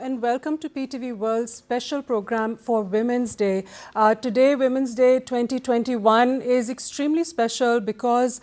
and welcome to PTV World's special program for Women's Day. Today, Women's Day 2021 is extremely special because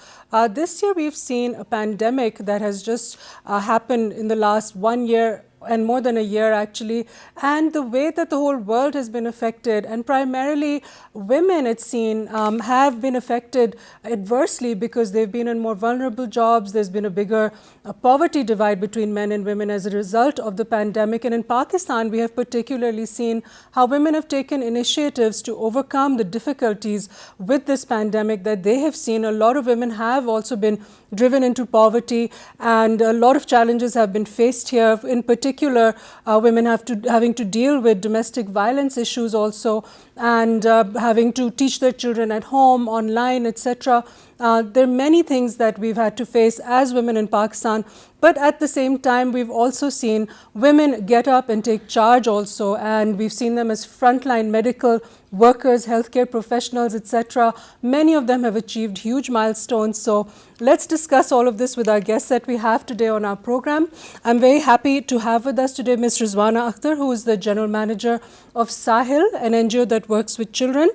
this year we've seen a pandemic that has just happened in the last 1 year and more than a year actually, and the way that the whole world has been affected, and primarily women, it's seen, have been affected adversely because they've been in more vulnerable jobs. There's been a bigger poverty divide between men and women as a result of the pandemic. And in Pakistan, we have particularly seen how women have taken initiatives to overcome the difficulties with this pandemic that they have seen. A lot of women have also been driven into poverty, and a lot of challenges have been faced here. In particular, women having to deal with domestic violence issues also, and having to teach their children at home, online, etc. There are many things that we've had to face as women in Pakistan, but at the same time, we've also seen women get up and take charge also, and we've seen them as frontline medical workers, healthcare professionals, etc. Many of them have achieved huge milestones. So let's discuss all of this with our guests that we have today on our program. I'm very happy to have with us today Ms. Rizwana Akhtar, who is the General Manager of Sahil, an NGO that works with children.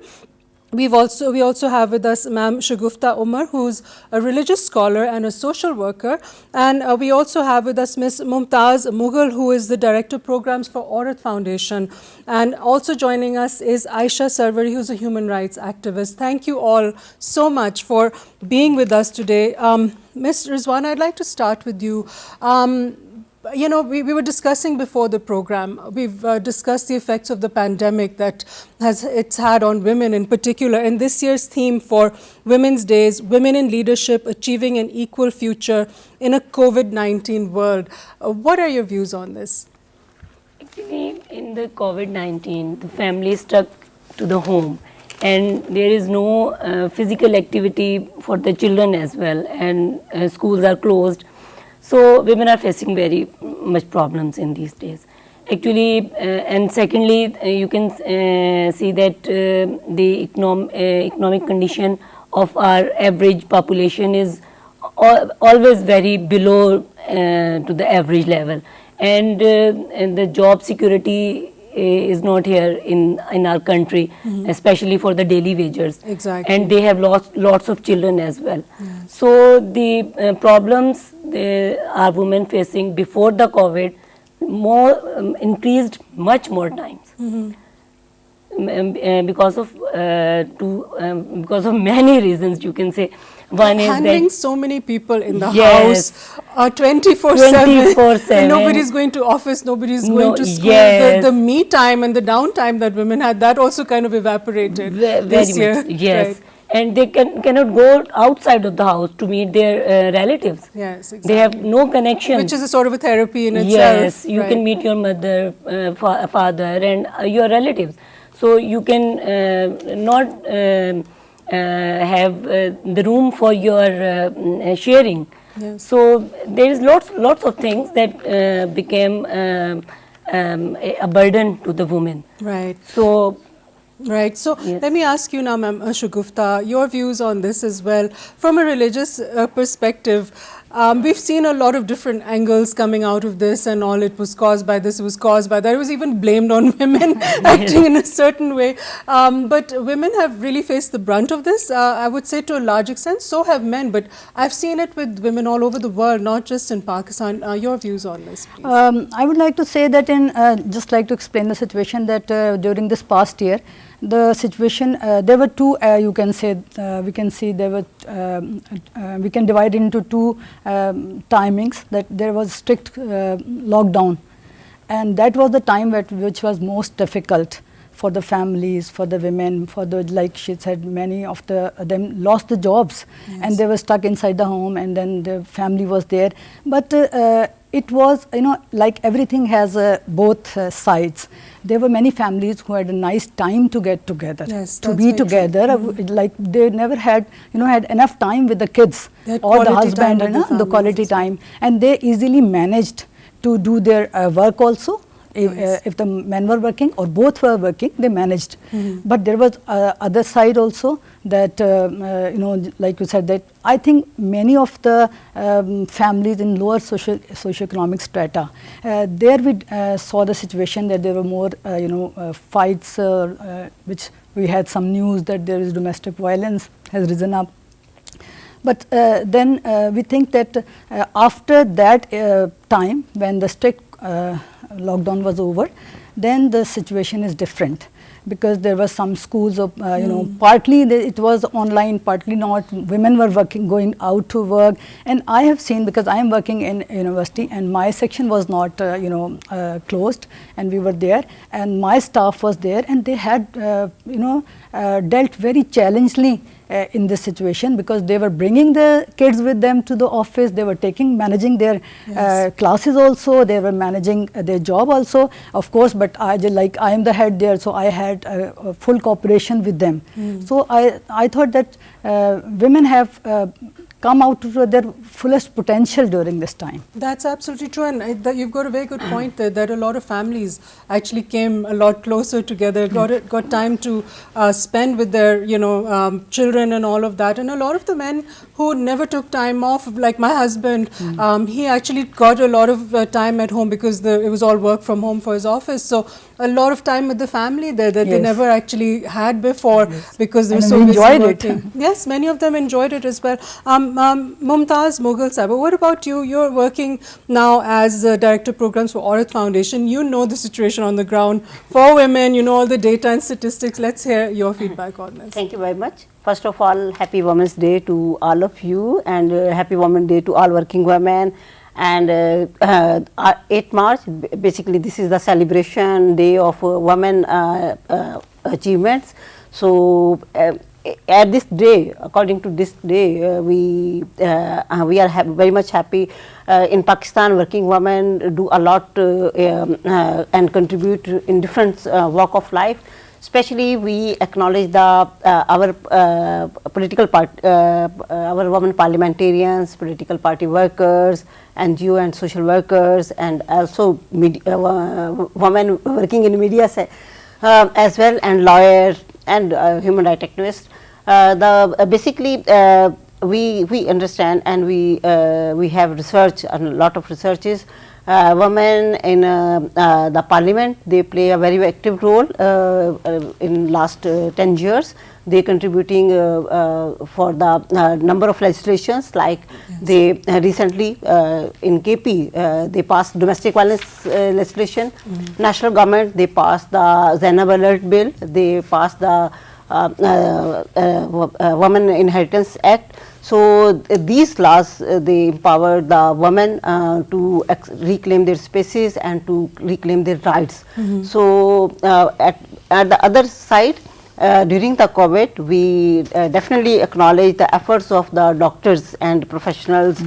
We also have with us Ma'am Shagufta Umar, who's a religious scholar and a social worker, and we also have with us Ms. Mumtaz Mughal, who is the Director of Programs for Aurat Foundation, and also joining us is Aisha Sarwari, who's a human rights activist. Thank you all so much for being with us today. Ms. Rizwana, I'd like to start with you. You know, we were discussing before the program, we've discussed the effects of the pandemic that it's had on women in particular. And this year's theme for Women's Day is Women in Leadership, Achieving an Equal Future in a COVID-19 World. What are your views on this? Actually, in the COVID-19, the family stuck to the home, and there is no physical activity for the children as well, and schools are closed. So women are facing very much problems in these days. Actually, and secondly, you can see that the economic condition of our average population is always very below to the average level, and the job security is not here in our country, especially for the daily wagers. Exactly. And they have lots of children as well. Yes. So the problems are women facing before the COVID increased much more times. Because of many reasons, you can say. One is handling so many people in the house 24/7. And nobody's going to office, nobody's going to school. Yes. The me time and the downtime that women had, that also kind of evaporated this year. Yes. Right. And they cannot go outside of the house to meet their relatives. Yes, exactly. They have no connection. Which is a sort of a therapy in itself. Yes, you can meet your mother, father, and your relatives. So you can not have the room for your sharing. Yes. So there is lots of things that became a burden to the women. Right. So. Right. So yes. Let me ask you now, Ma'am Shagufta, your views on this as well. From a religious perspective, we've seen a lot of different angles coming out of this and all. It was caused by this, it was caused by that. It was even blamed on women acting in a certain way. But women have really faced the brunt of this, I would say to a large extent. So have men. But I've seen it with women all over the world, not just in Pakistan. Your views on this, please. I would like to say that just like to explain the situation that during this past year, the situation, there were two, you can say, we can see there were, we can divide into two timings, that there was strict lockdown, and that was the time which was most difficult for the families, for the women, for the, like she said, many of them lost the jobs. Yes. And they were stuck inside the home, and then the family was there. But it was, you know, like everything has both sides. There were many families who had a nice time to get together, yes, to be together. Like they never had, had enough time with the kids or the husband, the quality time, and they easily managed to do their work also, If the men were working or both were working, they managed. But there was other side also, that like you said, that I think many of the families in lower socioeconomic strata, there we saw the situation that there were more fights, which we had some news that there is domestic violence has risen up. But then we think that after that time, when the strict lockdown was over, then the situation is different, because there were some schools of partly it was online, partly not. Women were working, going out to work, and I have seen, because I am working in university and my section was not closed, and we were there and my staff was there, and they had dealt very challengingly in this situation, because they were bringing the kids with them to the office, they were managing their classes also, they were managing their job also, of course, but I am the head there, so I had full cooperation with them. So I thought that women have come out to their fullest potential during this time. That's absolutely true, and you've got a very good point there, that a lot of families actually came a lot closer together, got time to spend with their children and all of that. And a lot of the men who never took time off, like my husband, he actually got a lot of time at home, because it was all work from home for his office. So a lot of time with the family there that they never actually had before, because they were so busy working. Yes, many of them enjoyed it as well. Mumtaz Mughal Sahib, what about you? You're working now as Director of Programs for Aurat Foundation. You know the situation on the ground for women, you know all the data and statistics. Let's hear your feedback on this. Thank you very much. First of all, happy Women's Day to all of you, and happy Women's Day to all working women. And 8 March, basically this is the celebration day of women achievements. So at this day, according to this day, we are very much happy. In Pakistan, working women do a lot and contribute in different walk of life. Especially, we acknowledge our political our women parliamentarians, political party workers, NGO and social workers, and also women working in media as well, and lawyers and human rights activists. Basically, we understand, and we have research, and a lot of researches. Women in the parliament, they play a very active role in last 10 years. They contributing for the number of legislations, like they recently in KP they passed domestic violence legislation. National government, they passed the Zainab Alert bill, they passed the Women Inheritance Act. So these laws they empower the women to reclaim their spaces and to reclaim their rights. So at the other side, during the COVID, we definitely acknowledge the efforts of the doctors and professionals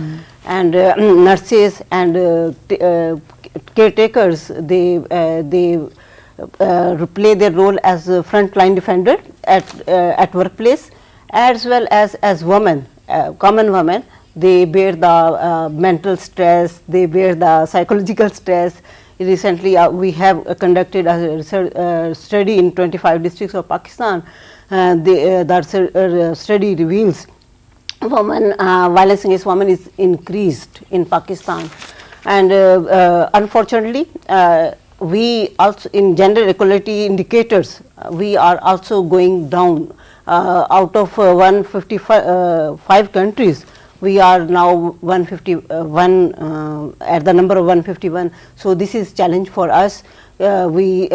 and nurses and caretakers. They play their role as a frontline defender at workplace, as well as women. Common women, they bear the mental stress, they bear the psychological stress. Recently, we have conducted a research study in 25 districts of Pakistan. That study reveals violence against women is increased in Pakistan, and unfortunately, we also in gender equality indicators, we are also going down. Out of 155 countries, we are now 151 at the number of 151. So this is challenge for us. We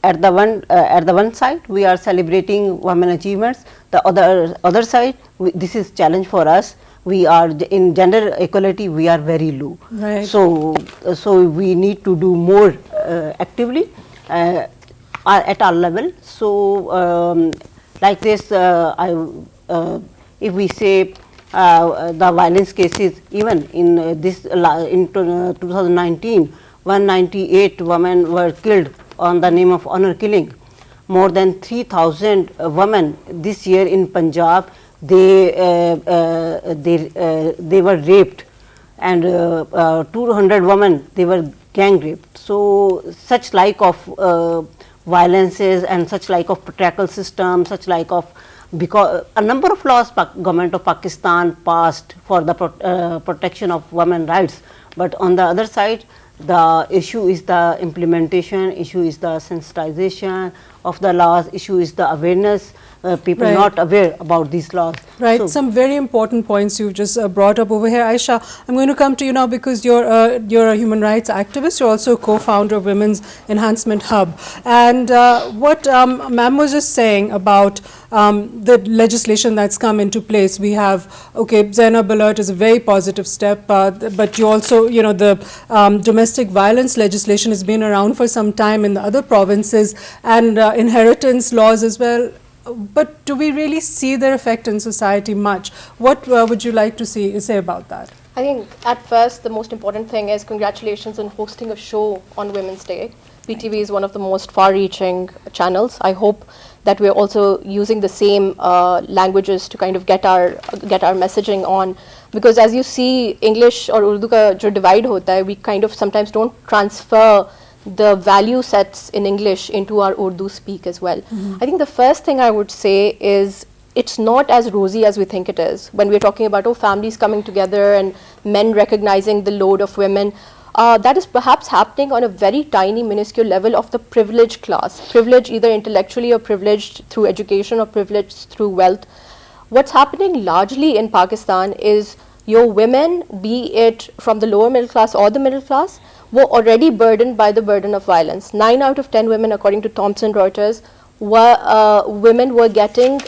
at the one side we are celebrating women achievements. The other side, this is challenge for us. We are in gender equality, we are very low. Right. So we need to do more actively at our level. So like this, if we say the violence cases, even in in 2019, 198 women were killed on the name of honor killing. More than 3,000 women this year in Punjab, they were raped, and 200 women, they were gang raped. So such like of violences and such like of patriarchal system, such like of, because a number of laws government of Pakistan passed for the protection of women rights, but on the other side the issue is the implementation, issue is the sensitization of the laws, issue is the awareness, people Right. not aware about these laws. Right, So, some very important points you've just brought up over here. Aisha, I'm going to come to you now because you're a human rights activist. You're also a co-founder of Women's Enhancement Hub. And what ma'am was just saying about the legislation that's come into place, we have, okay, Zainab Alert is a very positive step, but you also, you know, the domestic violence legislation has been around for some time in the other provinces, and inheritance laws as well. But do we really see their effect in society much? What would you like to say about that? I think at first the most important thing is congratulations on hosting a show on Women's Day. PTV is one of the most far-reaching channels. I hope that we're also using the same languages to kind of get our messaging on, because as you see, English or Urdu ka jo divide hota hai, we kind of sometimes don't transfer the value sets in English into our Urdu speak as well. I think the first thing I would say is it's not as rosy as we think it is. When we're talking about families coming together and men recognizing the load of women, that is perhaps happening on a very tiny, minuscule level of the privileged class. Privileged either intellectually or privileged through education or privileged through wealth. What's happening largely in Pakistan is your women, be it from the lower middle class or the middle class, were already burdened by the burden of violence. 9 out of 10 women, according to Thomson Reuters, women were getting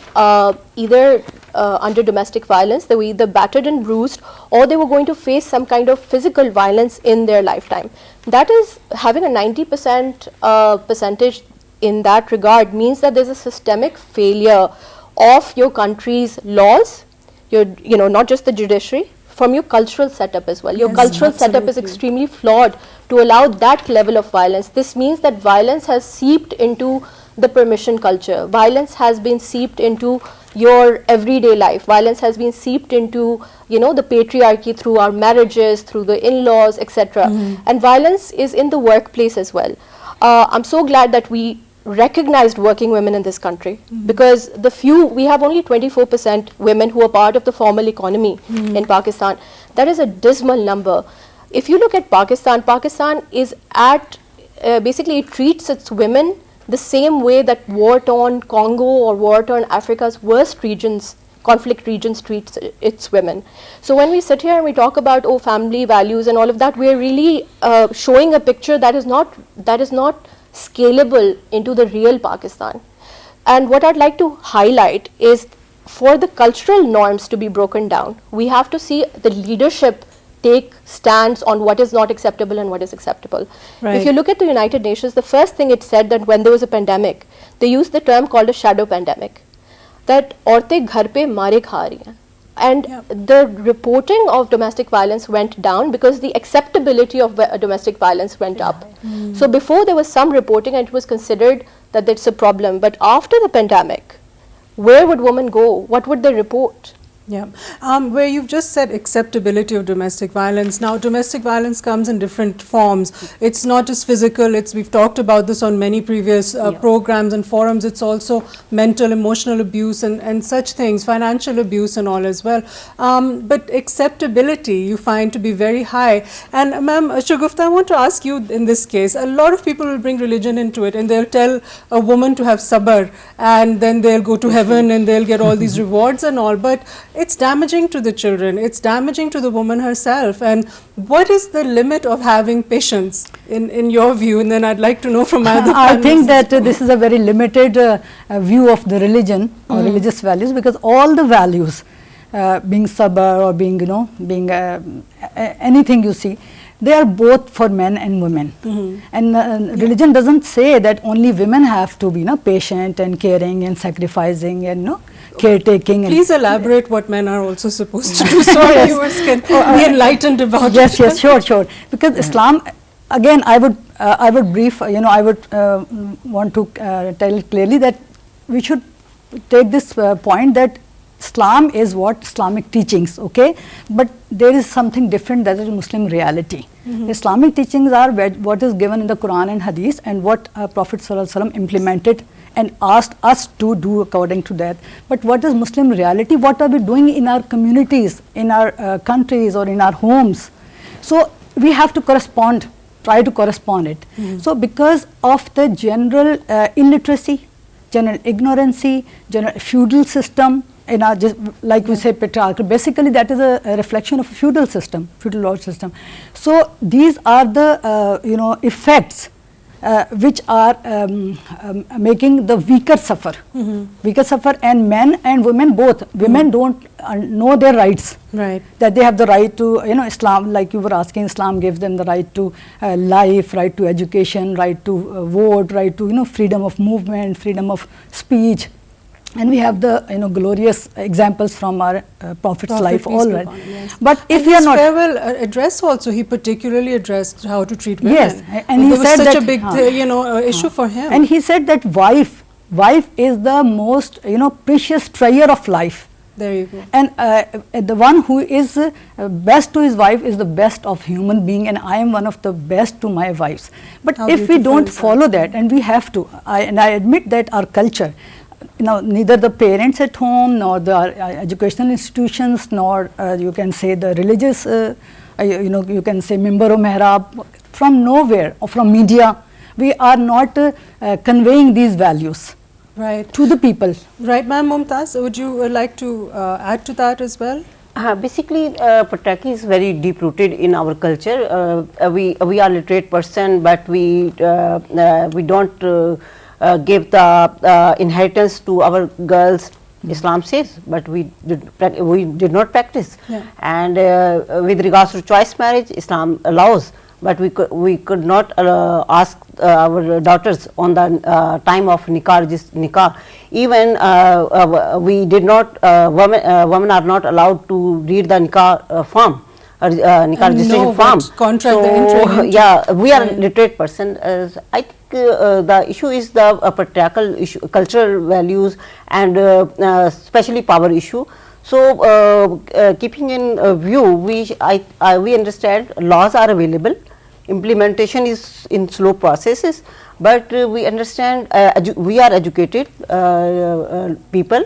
either under domestic violence, they were either battered and bruised, or they were going to face some kind of physical violence in their lifetime. That is, having a 90% percentage in that regard means that there's a systemic failure of your country's laws, you know, not just the judiciary, from your cultural setup as well. Your Yes, cultural setup is absolutely. extremely flawed to allow that level of violence. This means that violence has seeped into the permission culture. Violence has been seeped into your everyday life. Violence has been seeped into, you know, the patriarchy through our marriages, through the in-laws, etc. And violence is in the workplace as well. I'm so glad that we recognized working women in this country, because we have only 24% women who are part of the formal economy in Pakistan. That is a dismal number. If you look at Pakistan, Pakistan is at, basically it treats its women the same way that war-torn Congo or war-torn Africa's worst regions, conflict regions, treats its women. So when we sit here and we talk about family values and all of that, we're really showing a picture that is not scalable into the real Pakistan. And what I'd like to highlight is, for the cultural norms to be broken down, we have to see the leadership take stands on what is not acceptable and what is acceptable. Right. If you look at the United Nations, the first thing it said that when there was a pandemic, they used the term called a shadow pandemic, that aurtein ghar pe mare kha rahi hain. And the reporting of domestic violence went down because the acceptability of domestic violence went up. So before there was some reporting and it was considered that it's a problem, but after the pandemic, where would women go? What would they report? Yeah, where you've just said acceptability of domestic violence. Now, domestic violence comes in different forms. It's not just physical. We've talked about this on many previous programs and forums. It's also mental, emotional abuse and such things, financial abuse and all as well. But acceptability you find to be very high. And ma'am Shagufta, I want to ask you in this case, a lot of people will bring religion into it and they'll tell a woman to have sabr and then they'll go to heaven and they'll get all these rewards and all. But it's damaging to the children, it's damaging to the woman herself. And what is the limit of having patience in your view? And then I'd like to know from my other I think panelists. that this is a very limited view of the religion or religious values, because all the values, being sabr or being, you know, being anything you see, they are both for men and women. And religion doesn't say that only women have to be, you know, patient and caring and sacrificing and, you know, caretaking. Please elaborate what men are also supposed to do so our viewers can be enlightened about Yes, it. yes, sure. Because Islam, again, I would brief, you know, I would want to tell clearly that we should take this point that Islam is what Islamic teachings, okay, but there is something different, that is Muslim reality. Islamic teachings are what is given in the Quran and Hadith, and what Prophet ﷺ implemented and asked us to do according to that. But what is Muslim reality? What are we doing in our communities, in our countries, or in our homes? So we have to try to correspond it. So because of the general illiteracy, general ignorancy, general feudal system, in our, just like we say, patriarchal, basically that is a reflection of a feudal system, feudal law system. So these are the effects which are making the weaker suffer. Weaker suffer, and men and women both. Women don't know their rights. Right. That they have the right to, Islam, like you were asking, Islam gives them the right to life, right to education, right to vote, right to, freedom of movement, freedom of speech. And we have the glorious examples from our Prophet's life already. Yes. But if and we are his not farewell address also, he particularly addressed how to treat women. Yes, and he there was said such that, a big issue for him. And he said that wife is the most precious treasure of life. There you go. And the one who is best to his wife is the best of human being, and I am one of the best to my wives. But How if we beautiful don't is that? follow that, and we have to, I admit that our culture, neither the parents at home, nor the educational institutions, nor you can say the religious, you can say Mimbar o Mehrab, from nowhere, or from media, we are not conveying these values Right. to the people. Right, ma'am. Mumtaz, would you like to add to that as well? Basically, patriarchy is very deep rooted in our culture. We are literate person, but we don't give the inheritance to our girls. Islam says, but we did not practice. Yeah. And with regards to choice marriage, Islam allows, but we could not ask our daughters on the time of nikah. Even we did not, women are not allowed to read the nikah form. Nikah registration form. Contract the entering. Yeah, we are literate person. I think the issue is the patriarchal issue, cultural values, and especially power issue. So, keeping in view, we understand laws are available. Implementation is in slow processes, but we understand we are educated people.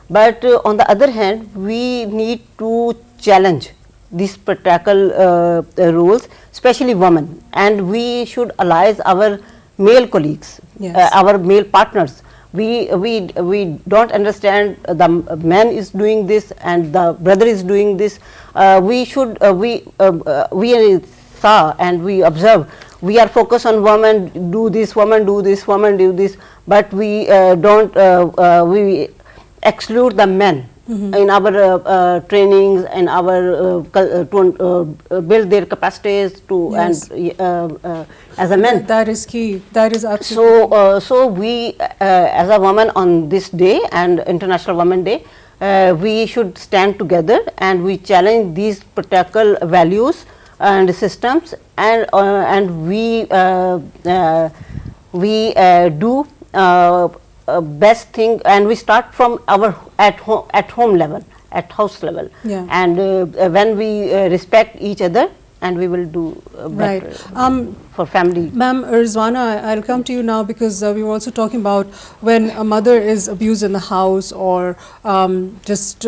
But on the other hand, we need to challenge these patriarchal rules, especially women, and we should allies our male colleagues, Yes. our male partners. We don't understand the man is doing this and the brother is doing this. We saw and we observe. We are focused on women do this, women do this, women do this, but we don't. We exclude the men. In our trainings and our to build their capacities to. Yes. And as a man. That is key. That is absolutely. So we as a woman on this day and International Women Day, we should stand together and we challenge these patriarchal values and systems, and we do best thing, and we start from our at home level, at house level. Yeah. And when we respect each other, and we will do better Right. for family. Ma'am Rizwana, I'll come to you now, because we were also talking about when a mother is abused in the house, or just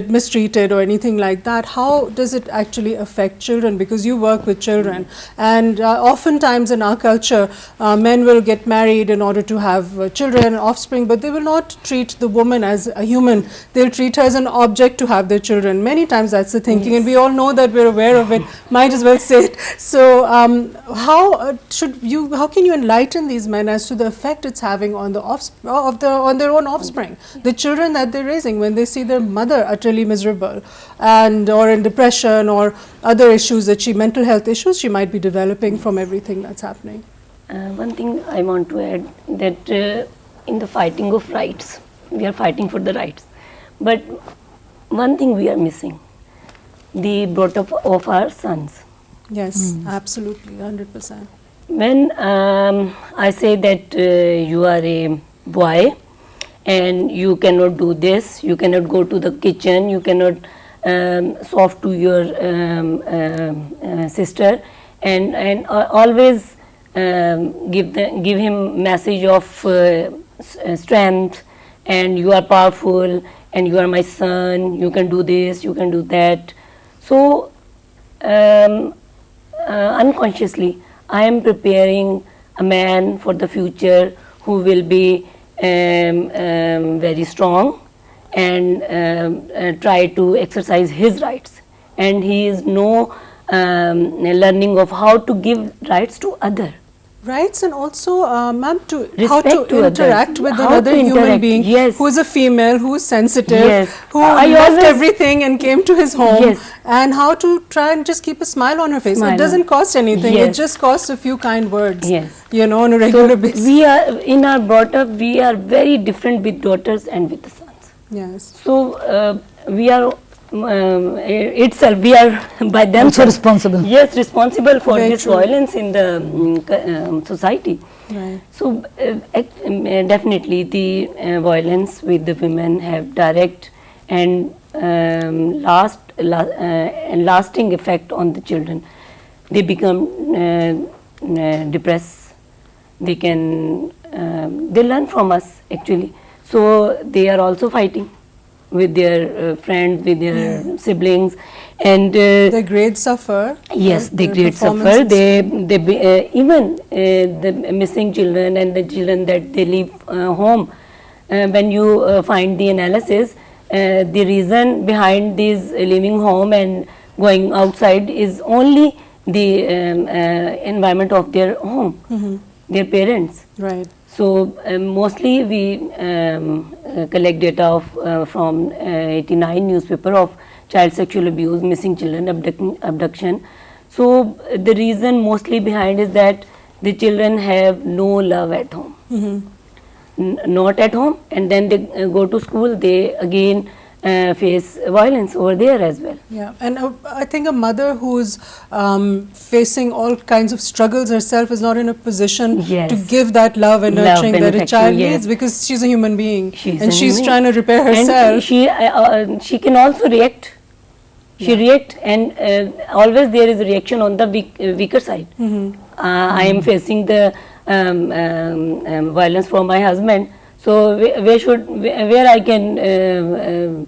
mistreated or anything like that. How does it actually affect children? Because you work with children, and oftentimes in our culture, men will get married in order to have children and offspring, but they will not treat the woman as a human. They'll treat her as an object to have their children. Many times that's the thinking, and we all know that, we're aware of it. Might as well say it. So how can you enlighten these men as to the effect it's having on the on their own offspring, the children that they're raising, when they see their mother utterly miserable and or in depression or other issues mental health issues she might be developing from everything that's happening? One thing I want to add, that in the fighting of rights, we are fighting for the rights, but one thing we are missing, the brought up of our sons. Yes, absolutely, 100%. When I say that you are a boy and you cannot do this, you cannot go to the kitchen, you cannot soft to your sister, and always give him message of strength, and you are powerful, and you are my son, you can do this, you can do that. So unconsciously I am preparing a man for the future who will be very strong and try to exercise his rights, and he is learning of how to give rights to other. Rights, and also, ma'am, how Respect to to interact others. with How another to human interact, being yes. who is a female, who is sensitive, Yes. who I left always- everything and came to his home, Yes. and how to try and just keep a smile on her face. Smile It doesn't on- cost anything. Yes. It just costs a few kind words. Yes. You know, on a regular basis. We are in our brought up. We are very different with daughters and with the sons. Yes. So we are itself. We are by them Also responsible. Yes, responsible for Very this true. violence in the society. Right. So definitely the violence with the women have direct and lasting effect on the children. They become depressed. They can they learn from us actually. So they are also fighting with their friends, with their siblings, and Their grades suffer. yes, right? they Their grade suffer. performance Even the missing children and the children that they leave home. When you find the analysis, the reason behind these leaving home and going outside is only the environment of their home, their parents. Right. So mostly we collect data of from 89 newspaper of child sexual abuse, missing children, abduction. So the reason mostly behind is that the children have no love at home, not at home, and then they go to school. They again face violence over there as well. Yeah, and I think a mother who's facing all kinds of struggles herself is not in a position Yes. to give that love and Love nurturing and that a affection, child yes. needs, because she's a human being She's and a she's human trying to repair And herself. she can also react. She react, and always there is a reaction on the weaker side. I am facing the violence from my husband. So where I can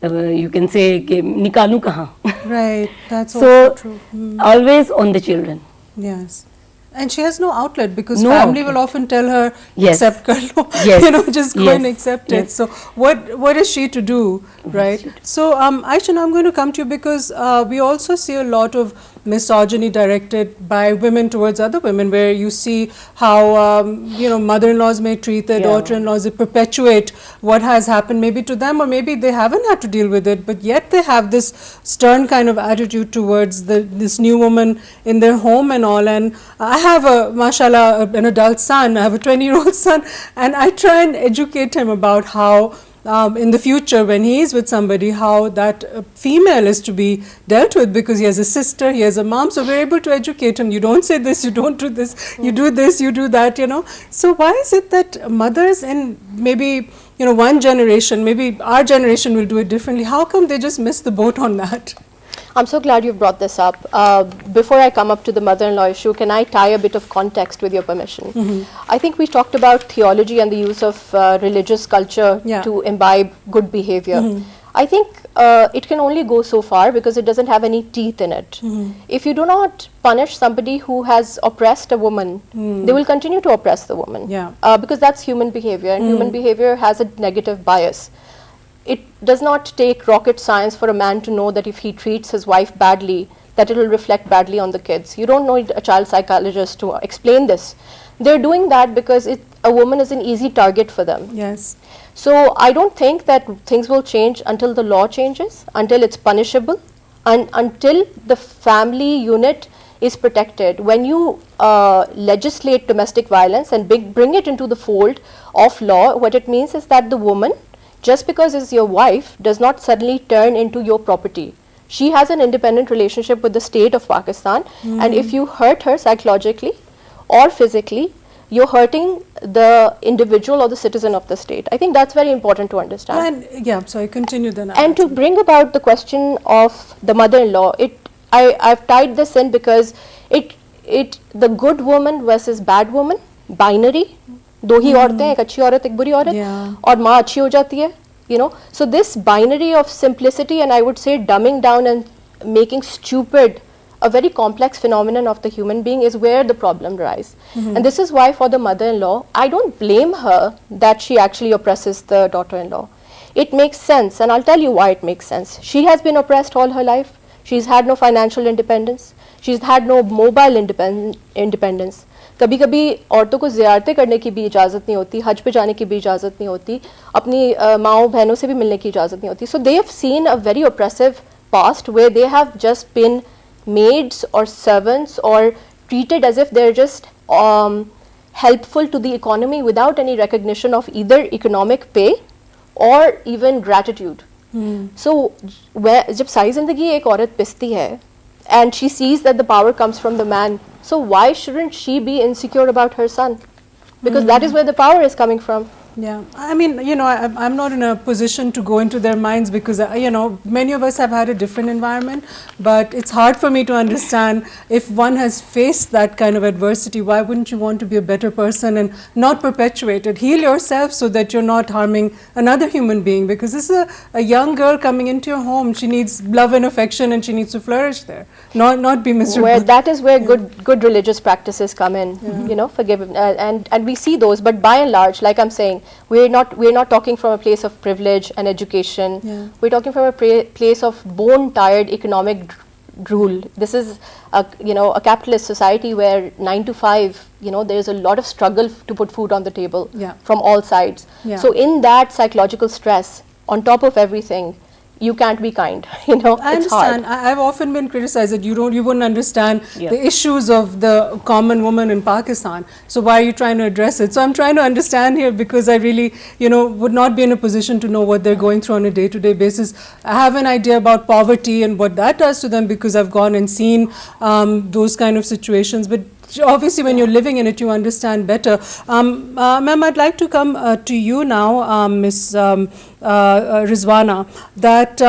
you can say कि निकालूं कहाँ. Right, that's also So true. always on the children. Yes. And she has no outlet, because No family outlet. will often tell her, Yes. accept kar lo, Yes. you know, just go and Yes. accept it. Yes. So what is she to do, right? So Aisha, now I'm going to come to you, because we also see a lot of misogyny directed by women towards other women, where you see how you know, mother-in-laws may treat their Yeah. daughter-in-laws, they perpetuate what has happened maybe to them, or maybe they haven't had to deal with it, but yet they have this stern kind of attitude towards this new woman in their home and all. And I have mashallah, an adult son. I have a 20-year-old son, and I try and educate him about how in the future, when he is with somebody, how that female is to be dealt with, because he has a sister, he has a mom. So we're able to educate him. You don't say this, you don't do this, you do this, you do that, you know. So why is it that mothers in maybe, you know, one generation, maybe our generation will do it differently? How come they just miss the boat on that? I'm so glad you've brought this up. Before I come up to the mother-in-law issue, can I tie a bit of context with your permission? I think we talked about theology and the use of religious culture Yeah. to imbibe good behavior. I think it can only go so far, because it doesn't have any teeth in it. If you do not punish somebody who has oppressed a woman, they will continue to oppress the woman. Yeah. Because that's human behavior, and human behavior has a negative bias. It does not take rocket science for a man to know that if he treats his wife badly, that it will reflect badly on the kids. You don't need a child psychologist to explain this. They're doing that because a woman is an easy target for them. Yes. So I don't think that things will change until the law changes, until it's punishable, and until the family unit is protected. When you legislate domestic violence and bring it into the fold of law, what it means is that the woman, just because is your wife, does not suddenly turn into your property. She has an independent relationship with the state of Pakistan, and if you hurt her psychologically or physically, you're hurting the individual or the citizen of the state. I think that's very important to understand. And yeah, sorry, continue then. And to bring about the question of the mother-in-law, I've tied this in because the good woman versus bad woman, binary, दो ही औरतें, एक अच्छी औरत, एक बुरी औरत, और माँ अच्छी हो जाती है, you know. So this binary of simplicity, and I would say dumbing down and making stupid a very complex phenomenon of the human being, is where the problem lies. And this is why for the mother-in-law, I don't blame her that she actually oppresses the daughter-in-law. It makes sense, and I'll tell you why it makes sense. She has been oppressed all her life. She's had no financial independence. She's had no mobile independence. कभी कभी औरतों को ज़ियारतें करने की भी इजाज़त नहीं होती, हज पे जाने की भी इजाज़त नहीं होती, अपनी माँओं बहनों से भी मिलने की इजाज़त नहीं होती. So they have seen a very oppressive past where they have just been maids or servants or treated as if they're just helpful to the economy without any recognition of either economic pay or even gratitude. So जब सारी ज़िंदगी एक औरत पिसती है and she sees that the power comes from the man, so why shouldn't she be insecure about her son? Because that is where the power is coming from. Yeah, I mean, you know, I'm not in a position to go into their minds because, you know, many of us have had a different environment, but it's hard for me to understand if one has faced that kind of adversity, why wouldn't you want to be a better person and not perpetuate it? Heal yourself so that you're not harming another human being, because this is a young girl coming into your home. She needs love and affection and she needs to flourish there, not be miserable. Where that is where good religious practices come in, you know, and we see those, but by and large, like I'm saying, we're not talking from a place of privilege and education. We're talking from a place of bone tired economic rule. This is a capitalist society where 9 to 5, you know, there's a lot of struggle to put food on the table from all sides. So in that psychological stress, on top of everything, you can't be kind, you know. I understand. I've often been criticized that you wouldn't understand the issues of the common woman in Pakistan. So why are you trying to address it? So I'm trying to understand here because I really, you know, would not be in a position to know what they're going through on a day-to-day basis. I have an idea about poverty and what that does to them because I've gone and seen those kind of situations. But obviously, when you're living in it, you understand better. Ma'am, I'd like to come to you now, Ms. Rizwana, that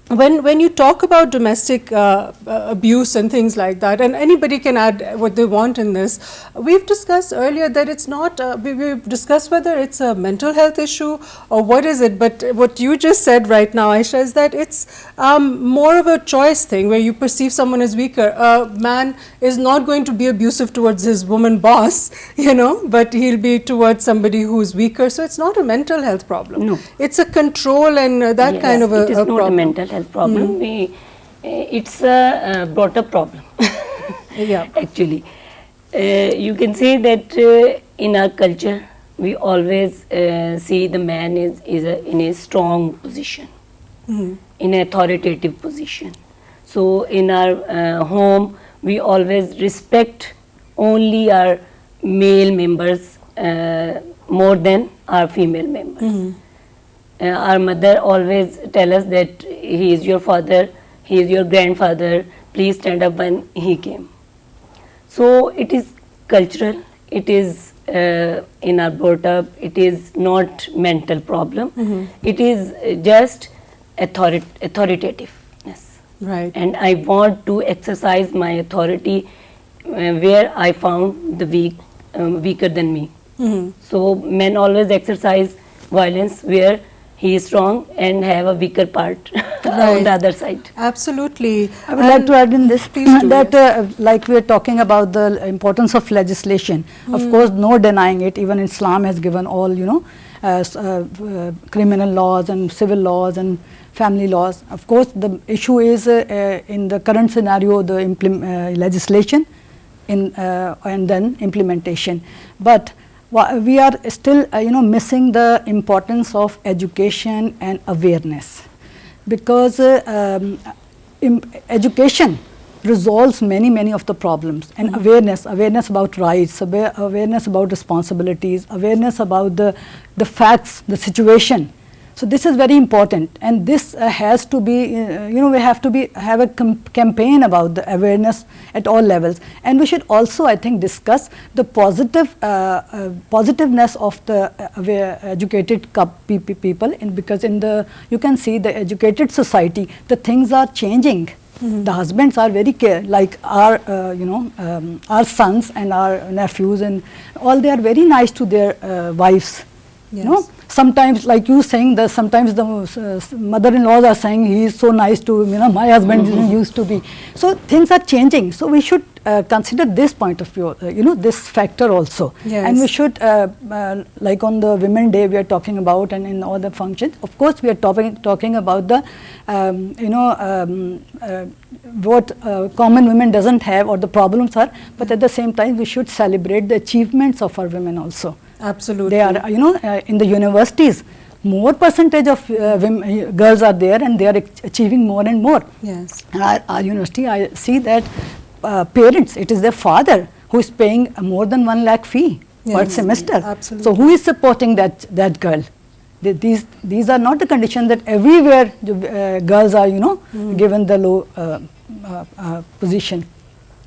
when you talk about domestic abuse and things like that, and anybody can add what they want in this, we've discussed earlier that it's not, we've discussed whether it's a mental health issue or what is it, but what you just said right now, Aisha, is that it's more of a choice thing where you perceive someone as weaker. A man is not going to be abusive towards his woman boss, you know, but he'll be towards somebody who's weaker. So it's not a mental health problem. No. It's a control and that kind of a problem. It is not a mental health problem. It's a brought up problem. Actually, you can say that in our culture we always see the man is in a strong position, in an authoritative position. So in our home we always respect only our male members more than our female members. Our mother always tell us that he is your father, he is your grandfather, please stand up when he came. So it is cultural, it is in our brought up, it is not mental problem, it is just authoritativeness. Right. And I want to exercise my authority where I found the weaker than me. So men always exercise violence where he is strong and have a weaker part on the other side. Absolutely. I would like to add in this that like we are talking about the importance of legislation. Of course, no denying it. Even Islam has given all, you know, criminal laws and civil laws and family laws. Of course, the issue is in the current scenario, the legislation and then implementation. But we are still, you know, missing the importance of education and awareness, because education resolves many of the problems, and awareness about rights, awareness about responsibilities, awareness about the facts, the situation, So this is very important, and this has to be, we have to have a campaign about the awareness at all levels, and we should also, I think, discuss the positiveness of the educated people, because you can see the educated society, the things are changing. The husbands are very like our our sons and our nephews and all, they are very nice to their wives. Yes. Sometimes, like you saying, sometimes the mother-in-laws are saying he is so nice to my husband didn't used to be. So things are changing. So we should consider this point of view, this factor also. Yes. And we should, like on the Women Day we are talking about, and in all the functions, of course we are talking about the what common women doesn't have, or the problems are, but at the same time we should celebrate the achievements of our women also. Absolutely. They are, in the universities, more percentage of girls are there, and they are achieving more and more. Yes. Our university, I see that parents, it is their father who is paying more than 1 lakh fee per semester. Absolutely. So who is supporting that girl? These are not the conditions that everywhere girls are, given the low position.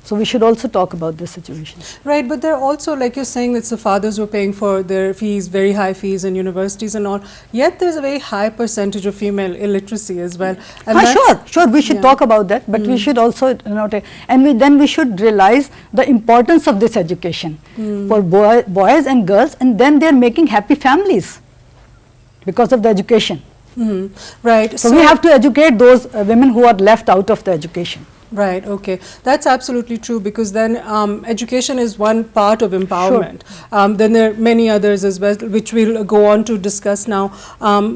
So we should also talk about this situation. Right, but they're also, like you're saying, it's the fathers who are paying for their fees, very high fees in universities and all. Yet there's a very high percentage of female illiteracy as well. And sure, we should talk about that, but we should also, then we should realize the importance of this education for boys and girls, and then they're making happy families because of the education. Right. So we have to educate those women who are left out of the education. Right, okay. That's absolutely true, because then education is one part of empowerment. Sure. Then there are many others as well, which we'll go on to discuss now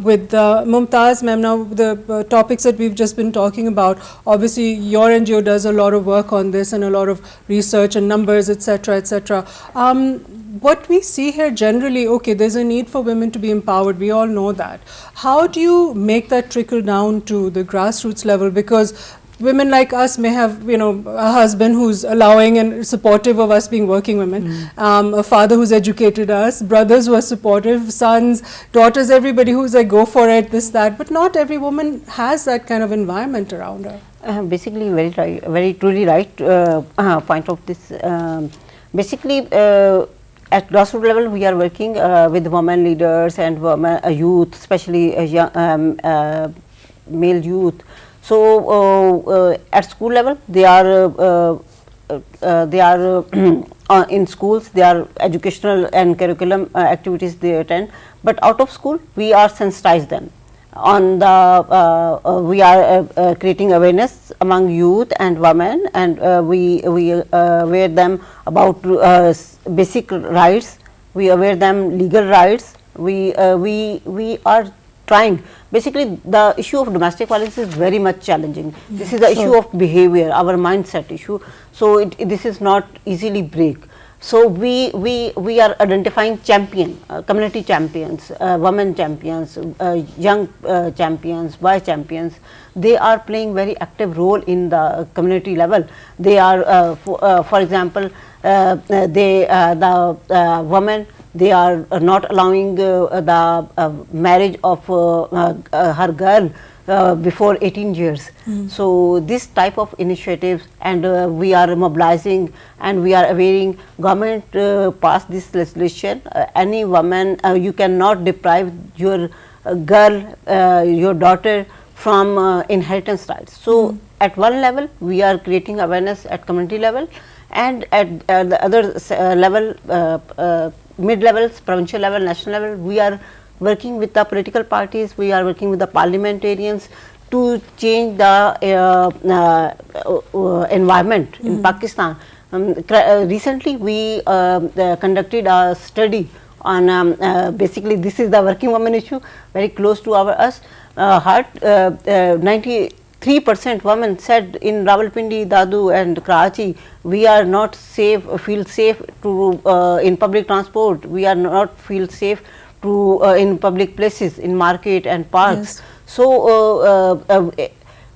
with Mumtaz ma'am. Now, the topics that we've just been talking about, obviously your NGO does a lot of work on this and a lot of research and numbers, etc., etc. What we see here generally, okay, there's a need for women to be empowered, we all know that. How do you make that trickle down to the grassroots level? Because women like us may have, a husband who's allowing and supportive of us being working women, a father who's educated us, brothers who are supportive, sons, daughters, everybody who's like, go for it, this, that, but not every woman has that kind of environment around her. Basically, very truly right point of this. Basically, at grassroots level, we are working with women leaders and women, youth, especially young, male youth. So at school level, they are in schools, they are educational and curriculum activities they attend. But out of school, we are sensitized them on the we are creating awareness among youth and women, and we aware them about basic rights. We aware them legal rights. We are trying. Basically, the issue of domestic violence is very much challenging. This is the issue of behavior, our mindset issue. So this is not easily break. So we are identifying community champions, women champions, young champions, boy champions. They are playing very active role in the community level. They are, for example, the women, they are not allowing the marriage of her girl before 18 years. So this type of initiatives, and we are mobilizing and we are awareing government pass this legislation. Any woman, you cannot deprive your girl, your daughter from inheritance rights. So at one level, we are creating awareness at community level, and at the other level, mid-levels, provincial level, national level, we are working with the political parties, we are working with the parliamentarians to change the environment in Pakistan. Recently, we conducted a study on basically this is the working woman issue, very close to our heart. 93% women said in Rawalpindi, Dadu and Karachi, we are not safe, feel safe to in public transport, we are not feel safe to in public places, in market and parks. Yes. So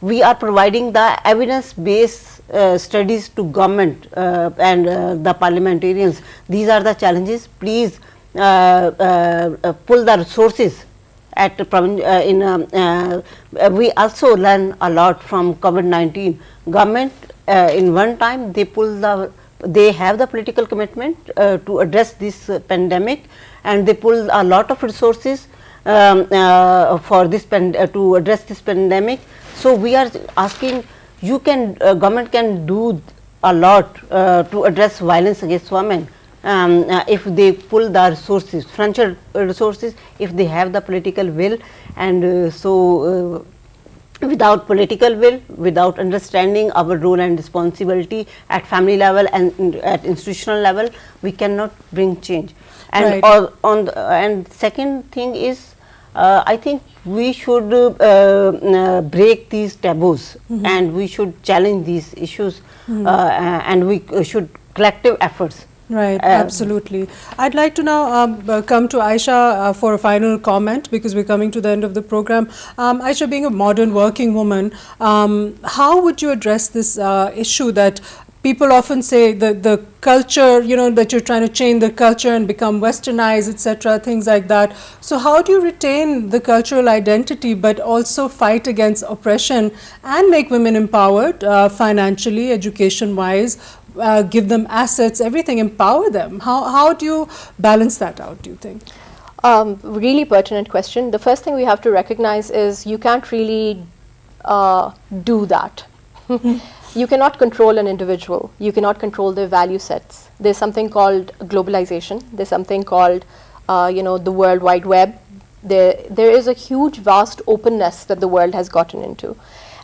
we are providing the evidence based studies to government and the parliamentarians. These are the challenges. Please pull the resources at we also learn a lot from COVID-19. Government in one time they have the political commitment to address this pandemic, and they pull a lot of resources for this to address this pandemic. So we are asking, government can do a lot to address violence against women. If they pull the resources, financial resources, if they have the political will, and without political will, without understanding our role and responsibility at family level and at institutional level, we cannot bring change. And Right. and second thing is, I think we should break these taboos, and we should challenge these issues, and we should collective efforts. Right, absolutely. I'd like to now come to Aisha for a final comment, because we're coming to the end of the program. Aisha, being a modern working woman, how would you address this issue that people often say the culture, that you're trying to change the culture and become westernized, etc., things like that. So how do you retain the cultural identity but also fight against oppression and make women empowered financially, education-wise, give them assets, everything, empower them? How do you balance that out, do you think? Really pertinent question. The first thing we have to recognize is you can't really do that. You cannot control an individual. You cannot control their value sets. There's something called globalization. There's something called, the World Wide Web. There is a huge, vast openness that the world has gotten into.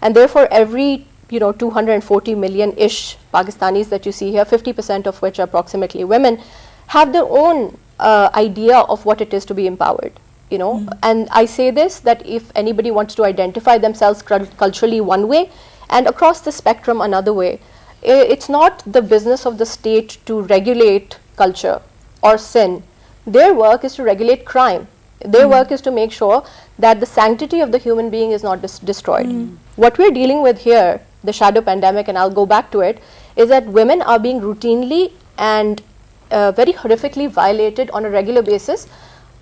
And therefore, every 240 million-ish Pakistanis that you see here, 50% of which are approximately women, have their own idea of what it is to be empowered. And I say this, that if anybody wants to identify themselves culturally one way and across the spectrum another way, it's not the business of the state to regulate culture or sin. Their work is to regulate crime. Their work is to make sure that the sanctity of the human being is not destroyed. What we're dealing with here, the shadow pandemic, and I'll go back to it, is that women are being routinely and very horrifically violated on a regular basis.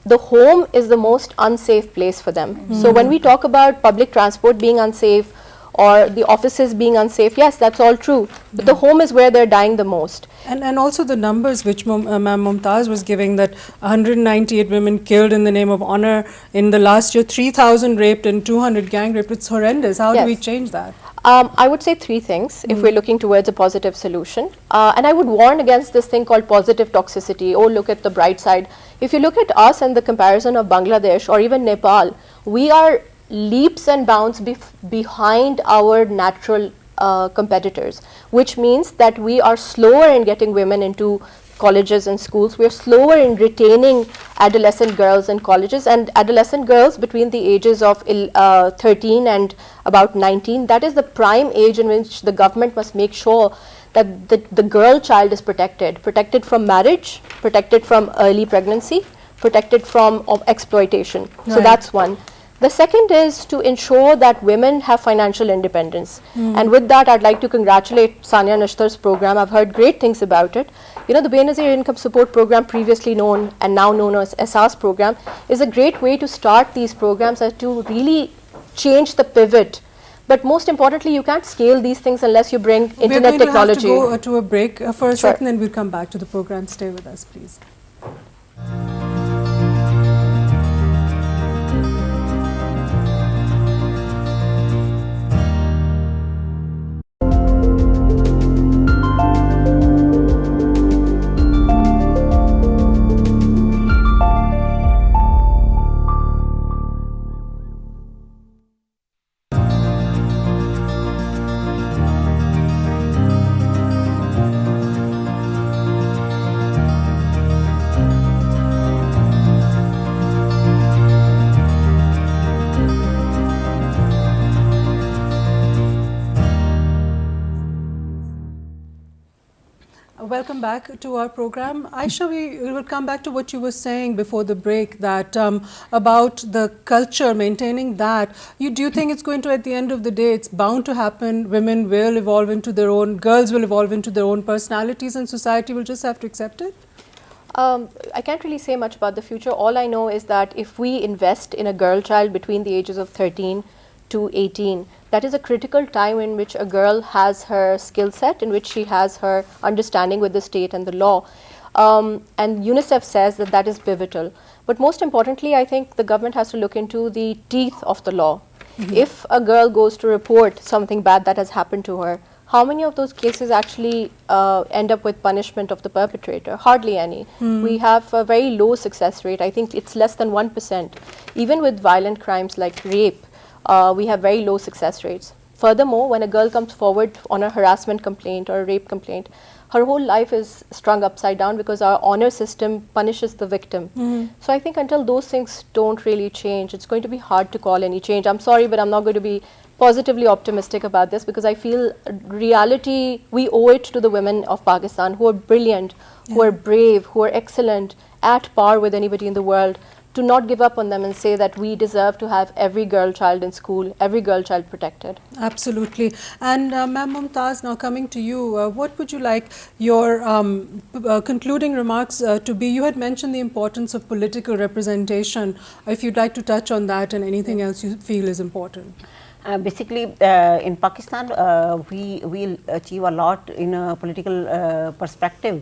The home is the most unsafe place for them. So when we talk about public transport being unsafe or the offices being unsafe, yes, that's all true. But the home is where they're dying the most. And also the numbers which Ma'am Mumtaz was giving, that 198 women killed in the name of honor in the last year, 3,000 raped and 200 gang raped. It's horrendous. How do we change that? I would say three things if we're looking towards a positive solution. And I would warn against this thing called positive toxicity. Oh, look at the bright side. If you look at us and the comparison of Bangladesh or even Nepal, we are leaps and bounds behind our natural competitors, which means that we are slower in getting women into colleges and schools. We are slower in retaining adolescent girls in colleges, and adolescent girls between the ages of 13 and about 19, that is the prime age in which the government must make sure that the girl child is protected from marriage, protected from early pregnancy, protected from exploitation. Right. So that's one. The second is to ensure that women have financial independence. And with that, I'd like to congratulate Sania Nashtar's program. I've heard great things about it. The Benazir Income Support Program, previously known and now known as SARS program, is a great way to start these programs and to really change the pivot. But most importantly, you can't scale these things unless you bring internet technology. We're going to have to go to a break for a second, and we'll come back to the program. Stay with us, please. Welcome back to our program. Aisha, we will come back to what you were saying before the break, that about the culture, maintaining that. Do you think it's going to, at the end of the day, it's bound to happen, women will evolve into their own, girls will evolve into their own personalities, and society will just have to accept it? I can't really say much about the future. All I know is that if we invest in a girl child between the ages of 13 to 18, that is a critical time in which a girl has her skill set, in which she has her understanding with the state and the law. And UNICEF says that that is pivotal. But most importantly, I think the government has to look into the teeth of the law. If a girl goes to report something bad that has happened to her, how many of those cases actually end up with punishment of the perpetrator? Hardly any. We have a very low success rate. I think it's less than 1%. Even with violent crimes like rape, we have very low success rates. Furthermore, when a girl comes forward on a harassment complaint or a rape complaint, her whole life is strung upside down because our honor system punishes the victim. So I think until those things don't really change, it's going to be hard to call any change. I'm sorry, but I'm not going to be positively optimistic about this, because I feel reality, we owe it to the women of Pakistan who are brilliant, who are brave, who are excellent, at par with anybody in the world, to not give up on them and say that we deserve to have every girl child in school, every girl child protected. Absolutely. And Ma'am Mumtaz, now coming to you, what would you like your concluding remarks to be? You had mentioned the importance of political representation. If you'd like to touch on that and anything else you feel is important. Basically, in Pakistan, we will achieve a lot in a political perspective.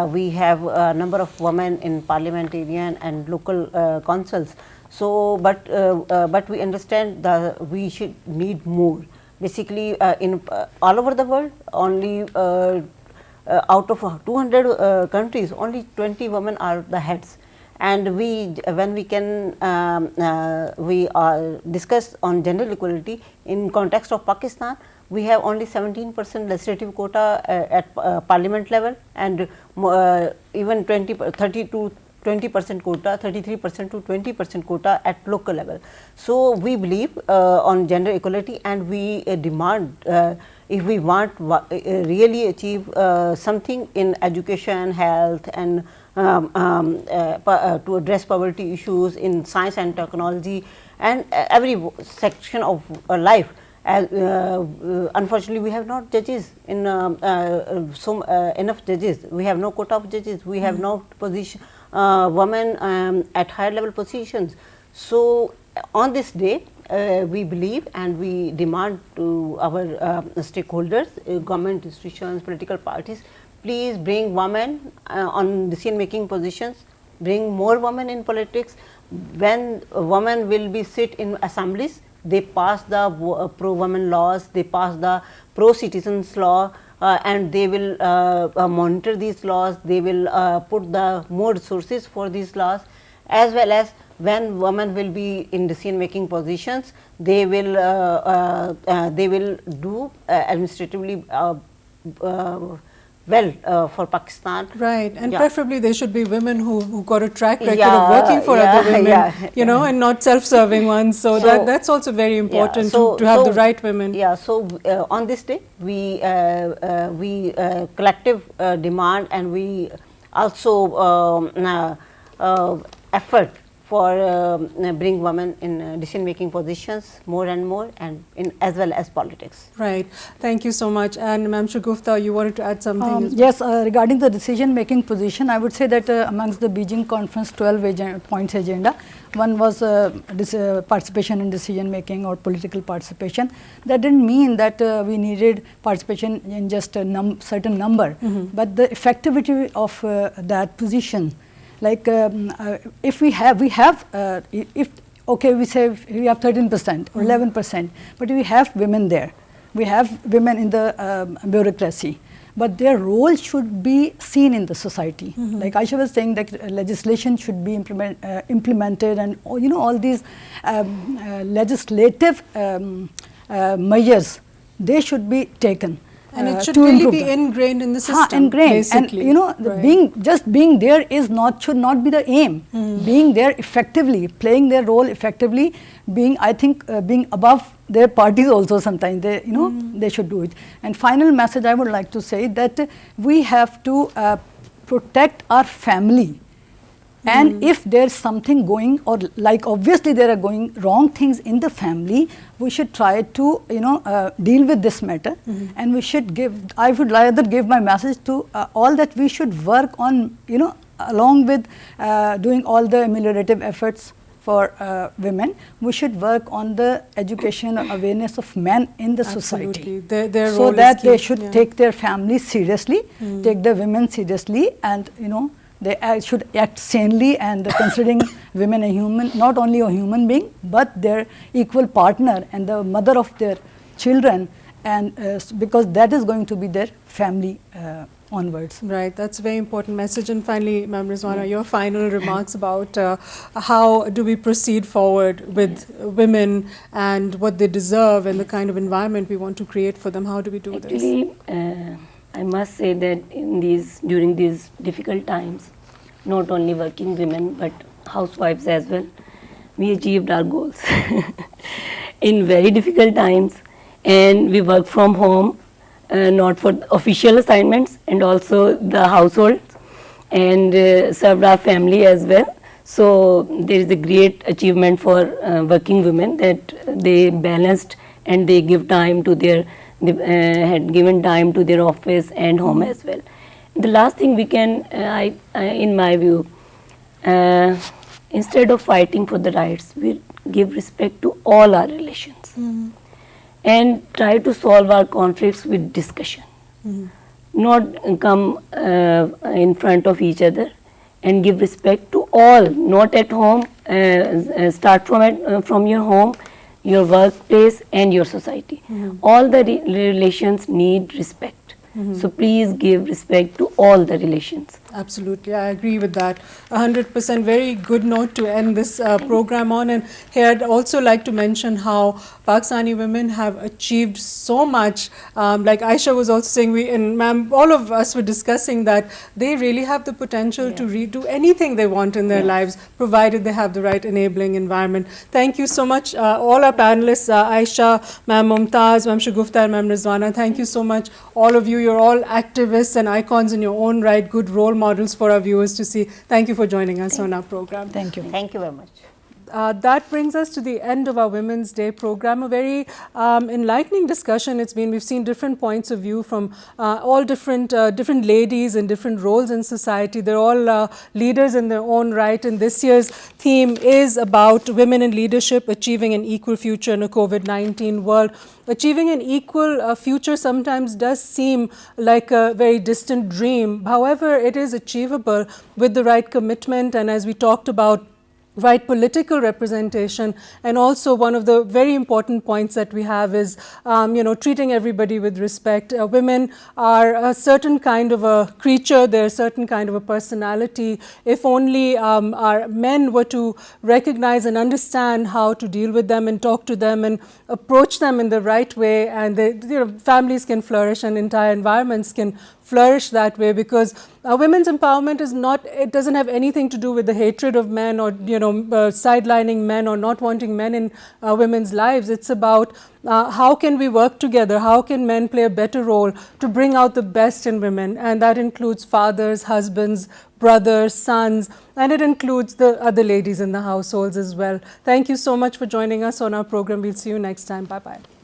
We have a number of women in parliamentarian and local councils. So, but we understand that we should need more. Basically, in all over the world, only out of 200 countries, only 20 women are the heads. And when we can discuss on gender equality in context of Pakistan, we have only 17% legislative quota at parliament level, and even 30 to 20% quota, 33% to 20% quota at local level. So we believe on gender equality, and we demand, if we want really achieve something in education, health, and to address poverty issues in science and technology and every section of life. Unfortunately, we have not judges in enough judges. We have no quota of judges. We have no position women at higher level positions. So on this day, we believe and we demand to our stakeholders, government institutions, political parties, please bring women on decision making positions, bring more women in politics. When women will be sit in assemblies, they pass the pro women laws, they pass the pro citizens law, and they will monitor these laws, they will put the more resources for these laws, as well as when women will be in decision making positions, they will do administratively well for Pakistan. Right, and preferably they should be women who got a track record of working for other women, you know, and not self-serving ones. So that's also very important to have the right women. Yeah, so on this day, we collective demand, and we also effort for bring women in decision-making positions more and more, and in as well as politics. Right. Thank you so much. And Ma'am Shagufta, you wanted to add something? Yes, regarding the decision-making position, I would say that amongst the Beijing Conference 12 points agenda, one was participation in decision-making or political participation. That didn't mean that we needed participation in just a certain number, but the effectivity of that position. Like if we say we have 13% or 11%, but we have women there, we have women in the bureaucracy, but their role should be seen in the society. Like Aisha was saying, that legislation should be implemented, and you know, all these legislative measures, they should be taken. And it should really be ingrained in the system. Ingrained, basically. and you know, being there should not be the aim. Being there effectively, playing their role effectively, being above their parties also. Sometimes they, you know, they should do it. And final message I would like to say that we have to protect our family. And if there's something going, or like obviously there are going wrong things in the family, we should try to, you know, deal with this matter. And we should I would rather give my message to all that we should work on, you know, along with doing all the ameliorative efforts for women, we should work on the education or awareness of men in the society. Absolutely. Their So role is that they key. should Yeah. take their families seriously, take the women seriously, and they should act sanely and considering women a human, not only a human being, but their equal partner and the mother of their children, and because that is going to be their family onwards. Right, that's a very important message. And finally, Ma'am Rizwana, your final remarks about how do we proceed forward with women and what they deserve and the kind of environment we want to create for them. How do we do this? Actually, I must say that during these difficult times, not only working women but housewives as well, we achieved our goals in very difficult times, and we work from home, not for official assignments, and also the household, and served our family as well. So there is a great achievement for working women that they balanced and they give time to their had given time to their office and home as well. The last thing we can, in my view, instead of fighting for the rights, we give respect to all our relations and try to solve our conflicts with discussion, not come in front of each other, and give respect to all, not at home, start from your home, your workplace and your society. All the relations need respect. So please give respect to all the relations. Absolutely, I agree with that. 100%. Very good note to end this program on. And here I'd also like to mention how Pakistani women have achieved so much. Like Aisha was also saying, and ma'am, all of us were discussing that they really have the potential to do anything they want in their lives, provided they have the right enabling environment. Thank you so much, all our panelists, Aisha, Ma'am Mumtaz, Ma'am Shagufta, and Ma'am Rizwana. Thank you so much, all of you. You're all activists and icons in your own right, good role models for our viewers to see. Thank you for joining us on our program. Thank you. Thank you very much. That brings us to the end of our Women's Day program. A very enlightening discussion it's been. We've seen different points of view from all different ladies in different roles in society. They're all leaders in their own right. And this year's theme is about women in leadership, achieving an equal future in a COVID-19 world. Achieving an equal future sometimes does seem like a very distant dream. However, it is achievable with the right commitment, and as we talked about, right political representation. And also one of the very important points that we have is, treating everybody with respect. Women are a certain kind of a creature, they're a certain kind of a personality. If only our men were to recognize and understand how to deal with them and talk to them and approach them in the right way, and families can flourish and entire environments can flourish that way, because women's empowerment is not, it doesn't have anything to do with the hatred of men or, sidelining men or not wanting men in women's lives. It's about how can we work together, how can men play a better role to bring out the best in women, and that includes fathers, husbands, brothers, sons, and it includes the other ladies in the households as well. Thank you so much for joining us on our program. We'll see you next time. Bye-bye.